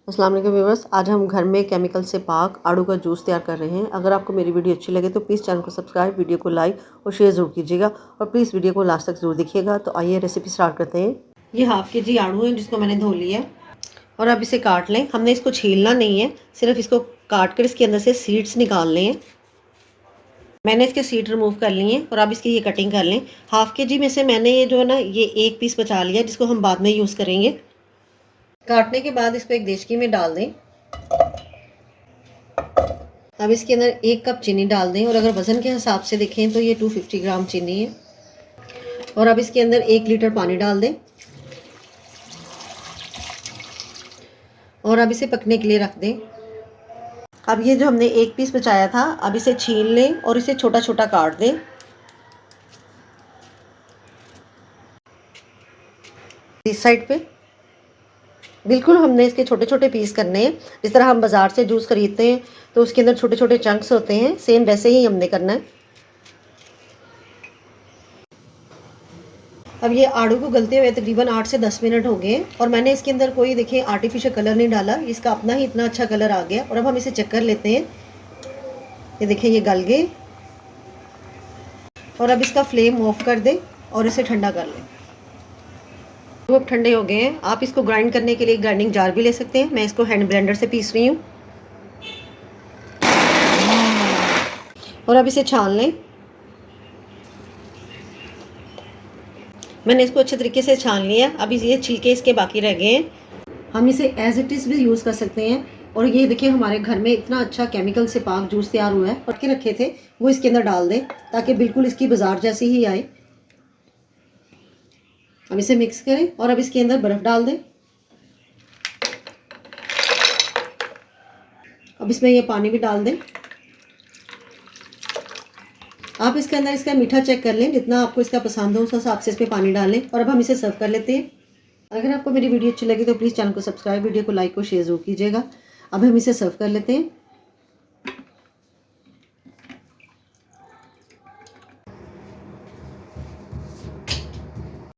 अस्सलाम वालेकुम व्यूअर्स, आज हम घर में केमिकल से पाक आड़ू का जूस तैयार कर रहे हैं। अगर आपको मेरी वीडियो अच्छी लगे तो प्लीज़ चैनल को सब्सक्राइब, वीडियो को लाइक और शेयर ज़रूर कीजिएगा और प्लीज़ वीडियो को लास्ट तक ज़रूर देखिएगा। तो आइए रेसिपी स्टार्ट करते हैं। ये हाफ़ के जी आड़ू है जिसको मैंने धो लिया है और अब इसे काट लें। हमने इसको छीलना नहीं है, सिर्फ इसको काट कर इसके अंदर से सीड्स निकालने हैं। मैंने इसके सीड रिमूव कर लिए हैं और अब इसकी ये कटिंग कर लें। हाफ़ के जी में से मैंने ये जो है ना ये एक पीस बचा लिया जिसको हम बाद में यूज़ करेंगे। काटने के बाद इसको एक देचकी में डाल दें। अब इसके अंदर 1 कप चीनी डाल दें और अगर वज़न के हिसाब से देखें तो ये 250 ग्राम चीनी है। और अब इसके अंदर 1 लीटर पानी डाल दें और अब इसे पकने के लिए रख दें। अब ये जो हमने एक पीस बचाया था, अब इसे छील लें और इसे छोटा छोटा काट दें। इस साइड पे बिल्कुल हमने इसके छोटे छोटे पीस करने हैं। जिस तरह हम बाज़ार से जूस खरीदते हैं तो उसके अंदर छोटे छोटे चंक्स होते हैं, सेम वैसे ही हमने करना है। अब ये आड़ू को गलते हुए तकरीबन 8 से 10 मिनट हो गए और मैंने इसके अंदर कोई देखिए आर्टिफिशियल कलर नहीं डाला, इसका अपना ही इतना अच्छा कलर आ गया। और अब हम इसे चेक कर लेते हैं। ये देखिए ये गल गए और अब इसका फ्लेम ऑफ कर दें और इसे ठंडा कर लें। वो अब ठंडे हो गए हैं। आप इसको ग्राइंड करने के लिए ग्राइंडिंग जार भी ले सकते हैं। मैं इसको हैंड ब्लेंडर से पीस रही हूँ और अब इसे छान लें। मैंने इसको अच्छे तरीके से छान लिया। अभी ये छिलके इसके बाकी रह गए हैं। हम इसे एज इट इज़ भी यूज़ कर सकते हैं। और ये देखिए हमारे घर में इतना अच्छा केमिकल से पाक जूस तैयार हुआ है। पट के रखे थे वो इसके अंदर डाल दें ताकि बिल्कुल इसकी बाजार जैसी ही आए। अब इसे मिक्स करें और अब इसके अंदर बर्फ़ डाल दें। अब इसमें ये पानी भी डाल दें। आप इसके अंदर इसका मीठा चेक कर लें, जितना आपको इसका पसंद हो उस हिसाब से इसमें पानी डाल लें। और अब हम इसे सर्व कर लेते हैं। अगर आपको मेरी वीडियो अच्छी लगी तो प्लीज़ चैनल को सब्सक्राइब, वीडियो को लाइक और शेयर ज़रूर कीजिएगा। अब हम इसे सर्व कर लेते हैं।